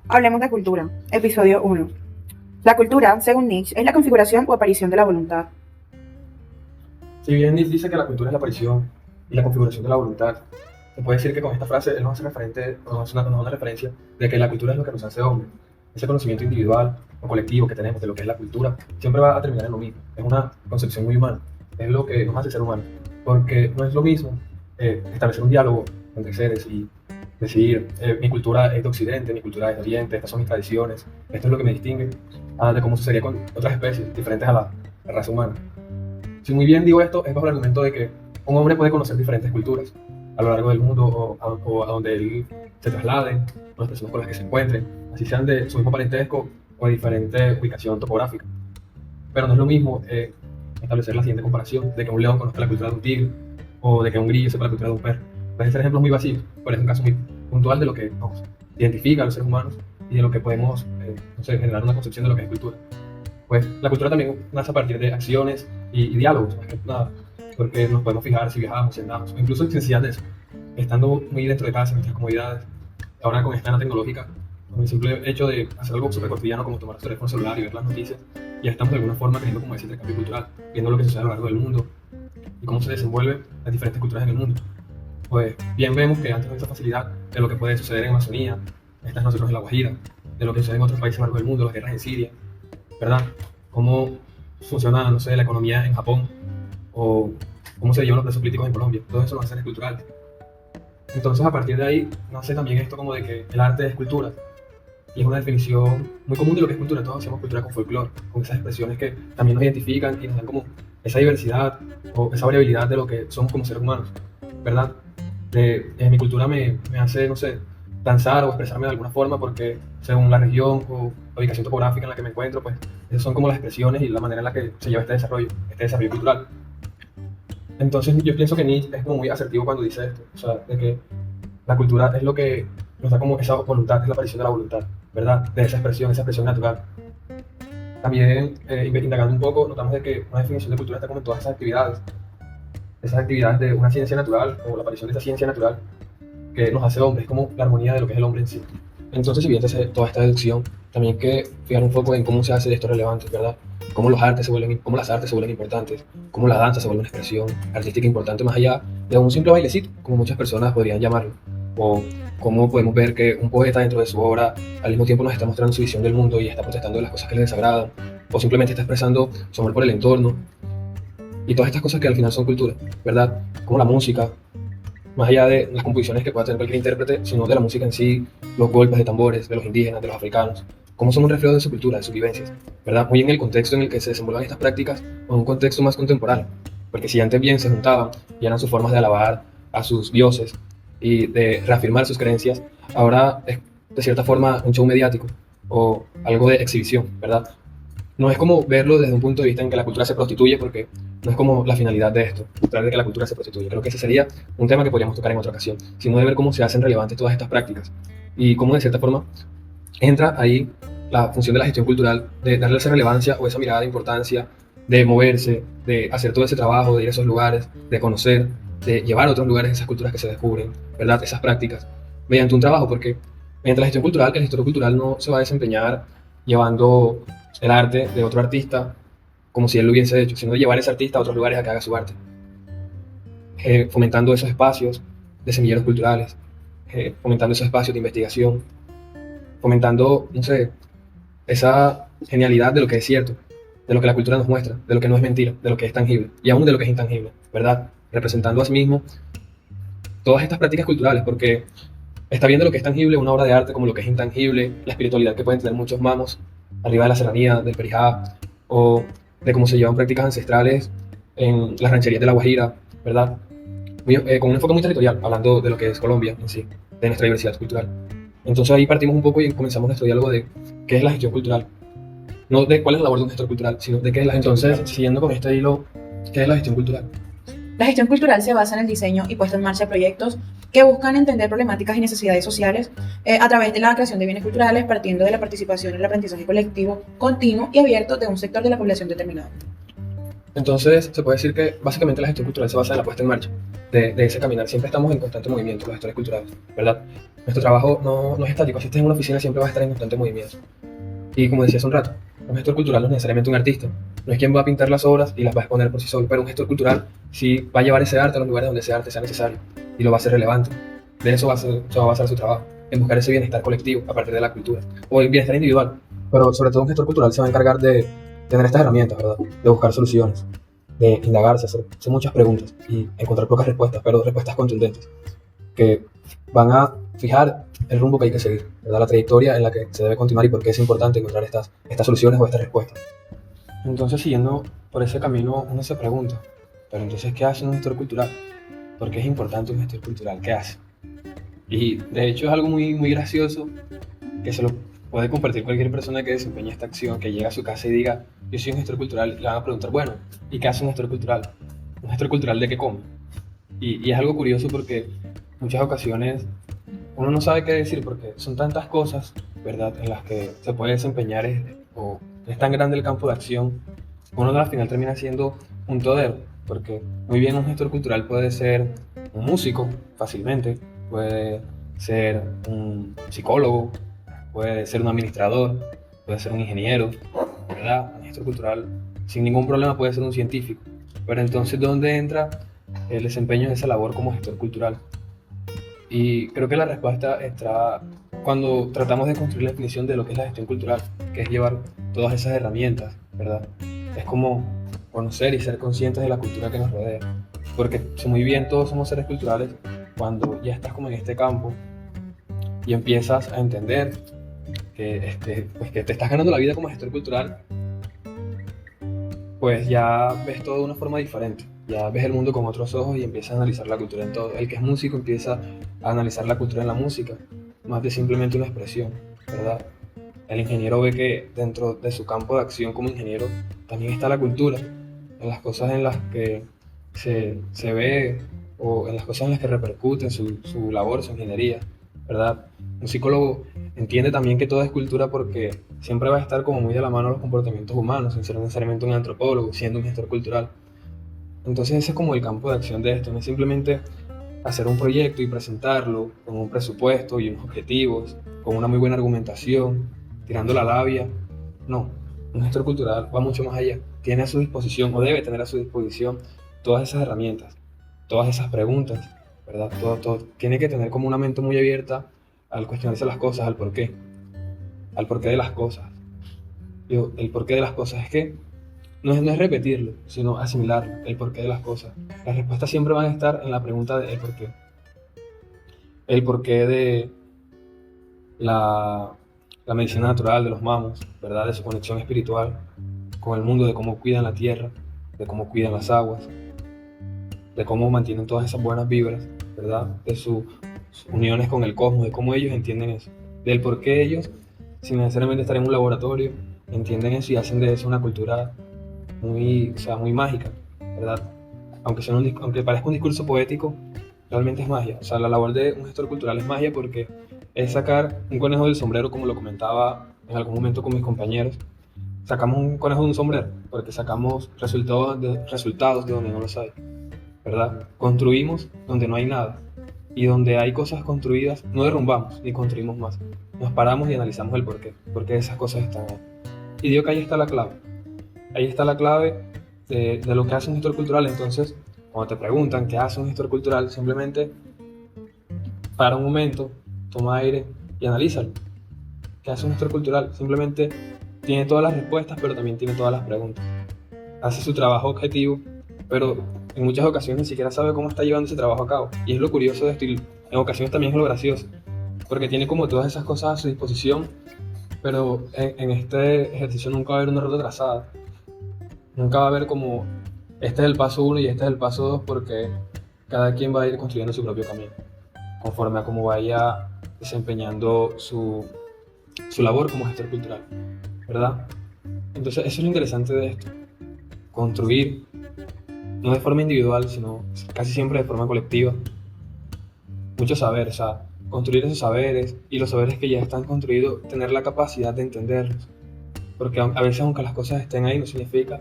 Hablemos de cultura. Episodio 1. La cultura, según Nietzsche, es la configuración o aparición de la voluntad. Si bien Nietzsche dice que la cultura es la aparición y la configuración de la voluntad, se puede decir que con esta frase él nos hace referente, nos da una referencia de que la cultura es lo que nos hace hombres. Ese conocimiento individual o colectivo que tenemos de lo que es la cultura siempre va a terminar en lo mismo. Es una concepción muy humana, es lo que nos hace ser humanos, porque no es lo mismo establecer un diálogo entre seres y decir mi cultura es de Occidente, mi cultura es de Oriente, estas son mis tradiciones, esto es lo que me distingue de cómo sucedería con otras especies diferentes a la raza humana. Si muy bien digo esto, es bajo el argumento de que un hombre puede conocer diferentes culturas a lo largo del mundo o a donde él se traslade, o las personas con las que se encuentren, así sean de su mismo parentesco o de diferente ubicación topográfica. Pero no es lo mismo establecer la siguiente comparación de que un león conozca la cultura de un tigre o de que un grillo sepa la cultura de un perro. Pueden ser ejemplos muy vacíos, pero es un caso muy puntual de lo que nos identifica a los seres humanos y de lo que podemos generar una concepción de lo que es cultura. Pues la cultura también nace a partir de acciones y diálogos, más que nada, porque nos podemos fijar si viajamos, si andamos, o incluso en sencillez de eso, estando muy dentro de casa, en nuestras comodidades, ahora con esta era tecnológica, con el simple hecho de hacer algo súper cotidiano como tomar el teléfono celular y ver las noticias, ya estamos de alguna forma teniendo como ese intercambio cultural, viendo lo que sucede a lo largo del mundo y cómo se desenvuelven las diferentes culturas en el mundo. Pues bien vemos que antes de esa facilidad de lo que puede suceder en Amazonía, estas nosotros en La Guajira, de lo que sucede en otros países a lo largo del mundo, las guerras en Siria, ¿verdad? Cómo funciona, no sé, la economía en Japón o cómo se llevan los presos políticos en Colombia. Todo eso nos hace cultural. Entonces, a partir de ahí, nace también esto como de que el arte es cultura. Y es una definición muy común de lo que es cultura. Todos hacemos cultura con folclore, con esas expresiones que también nos identifican y nos dan como esa diversidad o esa variabilidad de lo que somos como seres humanos, ¿verdad? Mi cultura me hace, no sé, danzar o expresarme de alguna forma porque según la región o la ubicación topográfica en la que me encuentro, pues esas son como las expresiones y la manera en la que se lleva este desarrollo cultural. Entonces yo pienso que Nietzsche es como muy asertivo cuando dice esto, o sea, de que la cultura es lo que nos da como esa voluntad, es la aparición de la voluntad, ¿verdad? De esa expresión natural. También, indagando un poco, notamos de que una definición de cultura está como en todas esas actividades de una ciencia natural o la aparición de esa ciencia natural que nos hace hombres, como la armonía de lo que es el hombre en sí. Entonces, si bien se hace toda esta deducción, también hay que fijar un poco en cómo se hace de esto relevante, ¿verdad? Cómo las artes se vuelven importantes, cómo la danza se vuelve una expresión artística importante más allá de un simple bailecito, como muchas personas podrían llamarlo. O cómo podemos ver que un poeta dentro de su obra al mismo tiempo nos está mostrando su visión del mundo y está protestando de las cosas que le desagradan, o simplemente está expresando su amor por el entorno, y todas estas cosas que al final son cultura, ¿verdad? Como la música, más allá de las composiciones que pueda tener cualquier intérprete, sino de la música en sí, los golpes de tambores, de los indígenas, de los africanos, cómo son un reflejo de su cultura, de sus vivencias, ¿verdad? Muy en el contexto en el que se desenvuelvan estas prácticas, o en un contexto más contemporáneo, porque si antes bien se juntaban y eran sus formas de alabar a sus dioses y de reafirmar sus creencias, ahora es de cierta forma un show mediático o algo de exhibición, ¿verdad? No es como verlo desde un punto de vista en que la cultura se prostituye, porque no es como la finalidad de esto, mostrar de que la cultura se prostituye. Creo que ese sería un tema que podríamos tocar en otra ocasión, sino de ver cómo se hacen relevantes todas estas prácticas y cómo de cierta forma entra ahí la función de la gestión cultural, de darle esa relevancia o esa mirada de importancia, de moverse, de hacer todo ese trabajo, de ir a esos lugares, de conocer, de llevar a otros lugares esas culturas que se descubren, ¿verdad? Esas prácticas, mediante un trabajo, porque mediante la gestión cultural, el gestor cultural no se va a desempeñar llevando el arte de otro artista como si él lo hubiese hecho, sino de llevar a ese artista a otros lugares a que haga su arte, fomentando esos espacios de semilleros culturales, fomentando esos espacios de investigación, fomentando, no sé, esa genialidad de lo que es cierto, de lo que la cultura nos muestra, de lo que no es mentira, de lo que es tangible y aún de lo que es intangible, ¿verdad? Representando a sí mismo todas estas prácticas culturales, porque está viendo lo que es tangible, una obra de arte, como lo que es intangible, la espiritualidad que pueden tener muchos mamos arriba de la serranía, del Perijá, o de cómo se llevan prácticas ancestrales en las rancherías de La Guajira, ¿verdad? Con un enfoque muy territorial, hablando de lo que es Colombia en sí, de nuestra diversidad cultural. Entonces ahí partimos un poco y comenzamos nuestro diálogo de qué es la gestión cultural. No de cuál es la labor de un gestor cultural, sino de qué es la gestión cultural. Entonces, siguiendo con este hilo, ¿qué es la gestión cultural? La gestión cultural se basa en el diseño y puesta en marcha de proyectos que buscan entender problemáticas y necesidades sociales a través de la creación de bienes culturales, partiendo de la participación en el aprendizaje colectivo, continuo y abierto de un sector de la población determinado. Entonces, se puede decir que básicamente la gestión cultural se basa en la puesta en marcha de ese caminar. Siempre estamos en constante movimiento, los gestores culturales, ¿verdad? Nuestro trabajo no es estático. Si estás en una oficina, siempre vas a estar en constante movimiento. Y como decía hace un rato, un gestor cultural no es necesariamente un artista. No es quien va a pintar las obras y las va a exponer por sí solo, pero un gestor cultural sí va a llevar ese arte a los lugares donde ese arte sea necesario y lo va a hacer relevante. De eso se va a basar su trabajo, en buscar ese bienestar colectivo a partir de la cultura, o el bienestar individual. Pero sobre todo un gestor cultural se va a encargar de tener estas herramientas, ¿verdad? De buscar soluciones, de indagarse, hacer muchas preguntas y encontrar pocas respuestas, pero respuestas contundentes, que van a fijar el rumbo que hay que seguir, ¿verdad? La trayectoria en la que se debe continuar y por qué es importante encontrar estas soluciones o estas respuestas. Entonces, siguiendo por ese camino, uno se pregunta, pero entonces, ¿qué hace un gestor cultural? ¿Por qué es importante un gestor cultural? ¿Qué hace? Y de hecho es algo muy gracioso que se lo puede compartir cualquier persona que desempeña esta acción, que llega a su casa y diga, yo soy un gestor cultural, y le van a preguntar, bueno, ¿y qué hace un gestor cultural? ¿Un gestor cultural de qué come? Y es algo curioso porque muchas ocasiones uno no sabe qué decir porque son tantas cosas, ¿verdad?, en las que se puede desempeñar o es tan grande el campo de acción, uno al final termina siendo un todero, porque muy bien un gestor cultural puede ser un músico fácilmente, puede ser un psicólogo, puede ser un administrador, puede ser un ingeniero, ¿verdad? Un gestor cultural sin ningún problema puede ser un científico. Pero entonces, ¿dónde entra el desempeño de esa labor como gestor cultural? Y creo que la respuesta está cuando tratamos de construir la definición de lo que es la gestión cultural, que es llevar todas esas herramientas, ¿verdad? Es como conocer y ser conscientes de la cultura que nos rodea. Porque si muy bien todos somos seres culturales, cuando ya estás como en este campo y empiezas a entender que, pues que te estás ganando la vida como gestor cultural, pues ya ves todo de una forma diferente. Ya ves el mundo con otros ojos y empiezas a analizar la cultura en todo. El que es músico empieza a analizar la cultura en la música, más de simplemente una expresión, ¿verdad? El ingeniero ve que dentro de su campo de acción como ingeniero también está la cultura, en las cosas en las que se ve o en las cosas en las que repercute su labor, su ingeniería, ¿verdad? Un psicólogo entiende también que todo es cultura porque siempre va a estar como muy de la mano los comportamientos humanos, sin ser necesariamente un antropólogo, siendo un gestor cultural. Entonces ese es como el campo de acción de esto, no es simplemente hacer un proyecto y presentarlo con un presupuesto y unos objetivos, con una muy buena argumentación, tirando la labia. No, un gestor cultural va mucho más allá, tiene a su disposición o debe tener a su disposición todas esas herramientas, todas esas preguntas, ¿verdad? Todo. Tiene que tener como una mente muy abierta al cuestionarse las cosas, al porqué de las cosas. El porqué de las cosas es que no es repetirlo, sino asimilarlo, el porqué de las cosas. Las respuestas siempre van a estar en la pregunta del porqué. El porqué de la medicina natural de los mamos, ¿verdad? De su conexión espiritual con el mundo, de cómo cuidan la tierra, de cómo cuidan las aguas, de cómo mantienen todas esas buenas vibras, ¿verdad? De sus uniones con el cosmos, de cómo ellos entienden eso. Del por qué ellos, sin necesariamente estar en un laboratorio, entienden eso y hacen de eso una cultura muy mágica, ¿verdad? Aunque parezca un discurso poético, realmente es magia. O sea, la labor de un gestor cultural es magia porque es sacar un conejo del sombrero, como lo comentaba en algún momento con mis compañeros. Sacamos un conejo de un sombrero porque sacamos resultados de donde no los hay, ¿verdad? Construimos donde no hay nada y donde hay cosas construidas no derrumbamos ni construimos más. Nos paramos y analizamos el por qué esas cosas están ahí. Y digo que ahí está la clave. Ahí está la clave de lo que hace un gestor cultural. Entonces, cuando te preguntan qué hace un gestor cultural, simplemente para un momento, toma aire y analízalo. ¿Qué hace un gestor cultural? Simplemente tiene todas las respuestas, pero también tiene todas las preguntas. Hace su trabajo objetivo, pero en muchas ocasiones ni siquiera sabe cómo está llevando ese trabajo a cabo. Y es lo curioso de esto, y en ocasiones también es lo gracioso, porque tiene como todas esas cosas a su disposición, pero en este ejercicio nunca va a haber una ruta trazada. Nunca va a haber como, este es el paso 1 y este es el paso 2, porque cada quien va a ir construyendo su propio camino, conforme a cómo vaya desempeñando su labor como gestor cultural, ¿verdad? Entonces eso es lo interesante de esto, construir, no de forma individual, sino casi siempre de forma colectiva, mucho saber, o sea, construir esos saberes y los saberes que ya están construidos, tener la capacidad de entenderlos, porque a veces aunque las cosas estén ahí no significa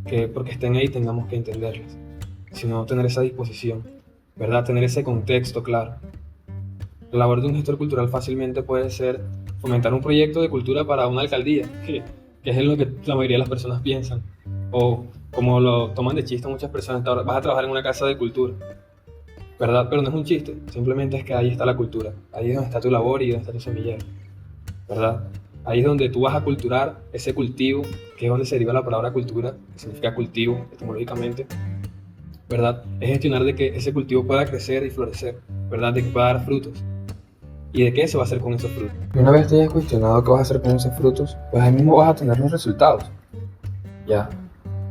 que porque estén ahí tengamos que entenderlas, sino tener esa disposición, ¿verdad? Tener ese contexto claro. La labor de un gestor cultural fácilmente puede ser fomentar un proyecto de cultura para una alcaldía, que es en lo que la mayoría de las personas piensan, o como lo toman de chiste muchas personas: vas a trabajar en una casa de cultura, ¿verdad? Pero no es un chiste, simplemente es que ahí está la cultura, ahí es donde está tu labor y donde está tu semillero, ¿verdad? Ahí es donde tú vas a culturar ese cultivo, que es donde se deriva la palabra cultura, que significa cultivo etimológicamente, ¿verdad? Es gestionar de que ese cultivo pueda crecer y florecer, ¿verdad? De que pueda dar frutos. ¿Y de qué se va a hacer con esos frutos? Y una vez te hayas cuestionado qué vas a hacer con esos frutos, pues ahí mismo vas a tener los resultados, ¿ya?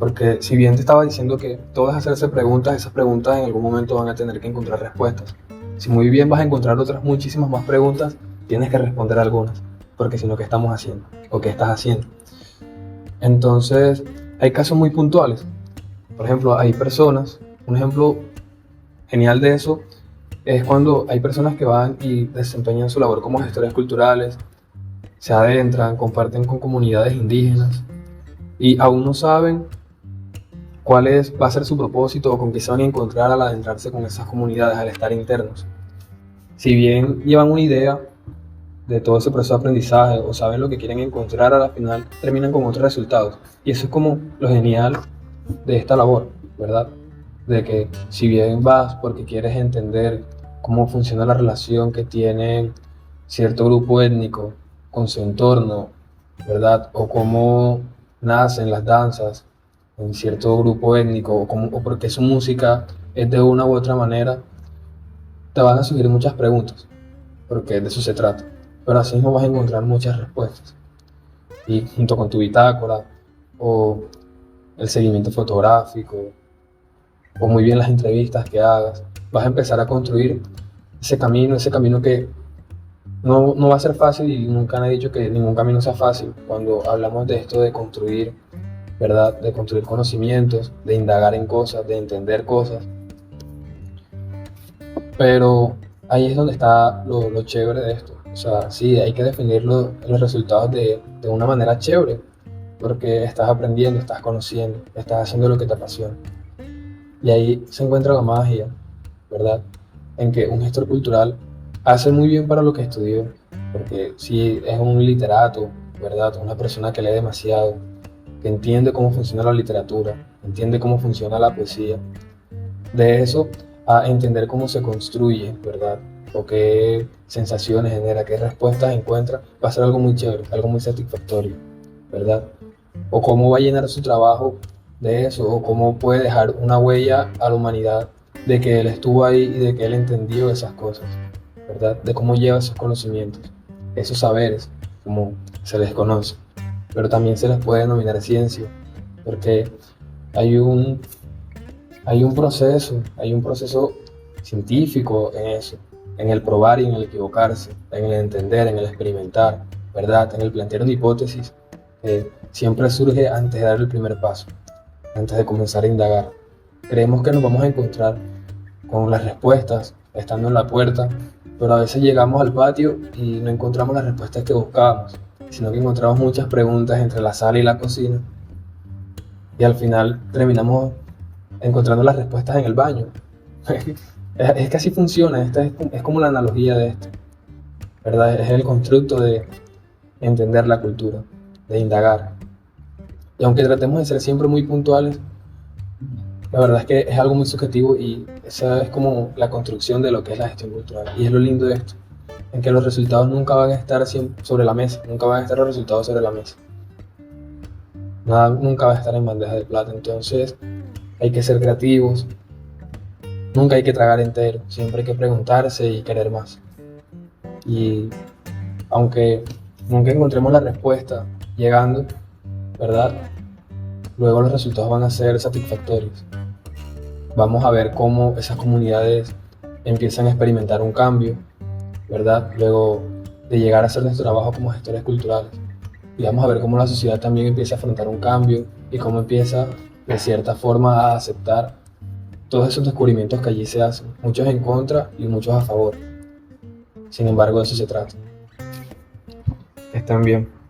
Porque si bien te estaba diciendo que todo es hacerse preguntas, esas preguntas en algún momento van a tener que encontrar respuestas. Si muy bien vas a encontrar otras muchísimas más preguntas, tienes que responder algunas, porque si no, ¿qué estamos haciendo? ¿O qué estás haciendo? Entonces, hay casos muy puntuales. Por ejemplo, hay personas, un ejemplo genial de eso es cuando hay personas que van y desempeñan su labor como gestores culturales, se adentran, comparten con comunidades indígenas y aún no saben va a ser su propósito o con qué se van a encontrar al adentrarse con esas comunidades, al estar internos. Si bien llevan una idea de todo ese proceso de aprendizaje o saben lo que quieren encontrar, a la final terminan con otros resultados. Y eso es como lo genial de esta labor, ¿verdad? De que si bien vas porque quieres entender cómo funciona la relación que tiene cierto grupo étnico con su entorno, ¿verdad? O cómo nacen las danzas en cierto grupo étnico, o porque su música es de una u otra manera, te van a surgir muchas preguntas, porque de eso se trata. Pero así mismo vas a encontrar muchas respuestas. Y junto con tu bitácora, o el seguimiento fotográfico, o muy bien las entrevistas que hagas, vas a empezar a construir ese camino que no va a ser fácil, y nunca han dicho que ningún camino sea fácil cuando hablamos de esto de construir, ¿verdad? De construir conocimientos, de indagar en cosas, de entender cosas. Pero ahí es donde está lo chévere de esto. O sea, sí, hay que definir los resultados de una manera chévere, porque estás aprendiendo, estás conociendo, estás haciendo lo que te apasiona. Y ahí se encuentra la magia, ¿verdad? En que un gestor cultural hace muy bien para lo que estudió, porque si es un literato, ¿verdad? Una persona que lee demasiado, que entiende cómo funciona la literatura, entiende cómo funciona la poesía. De eso a entender cómo se construye, ¿verdad? O qué sensaciones genera, qué respuestas encuentra, va a ser algo muy chévere, algo muy satisfactorio, ¿verdad? O cómo va a llenar su trabajo de eso, o cómo puede dejar una huella a la humanidad de que él estuvo ahí y de que él entendió esas cosas, ¿verdad? De cómo lleva esos conocimientos, esos saberes, como se les conoce. Pero también se les puede denominar ciencia, porque hay un proceso científico en eso, en el probar y en el equivocarse, en el entender, en el experimentar, ¿verdad? En el plantear una hipótesis que siempre surge antes de dar el primer paso, antes de comenzar a indagar. Creemos que nos vamos a encontrar con las respuestas estando en la puerta, pero a veces llegamos al patio y no encontramos las respuestas que buscábamos, sino que encontramos muchas preguntas entre la sala y la cocina, y al final terminamos encontrando las respuestas en el baño. Es que así funciona, es como la analogía de esto, ¿verdad? Es el constructo de entender la cultura, de indagar. Y aunque tratemos de ser siempre muy puntuales, la verdad es que es algo muy subjetivo, y esa es como la construcción de lo que es la gestión cultural. Y es lo lindo de esto, en que los resultados nunca van a estar sobre la mesa, nunca van a estar los resultados sobre la mesa. Nada, nunca va a estar en bandeja de plata. Entonces hay que ser creativos, nunca hay que tragar entero, siempre hay que preguntarse y querer más. Y aunque nunca encontremos la respuesta llegando, ¿verdad? Luego los resultados van a ser satisfactorios. Vamos a ver cómo esas comunidades empiezan a experimentar un cambio, ¿verdad? Luego de llegar a hacer nuestro trabajo como gestores culturales. Y vamos a ver cómo la sociedad también empieza a afrontar un cambio y cómo empieza de cierta forma a aceptar todos esos descubrimientos que allí se hacen, muchos en contra y muchos a favor. Sin embargo, de eso se trata. Estén bien.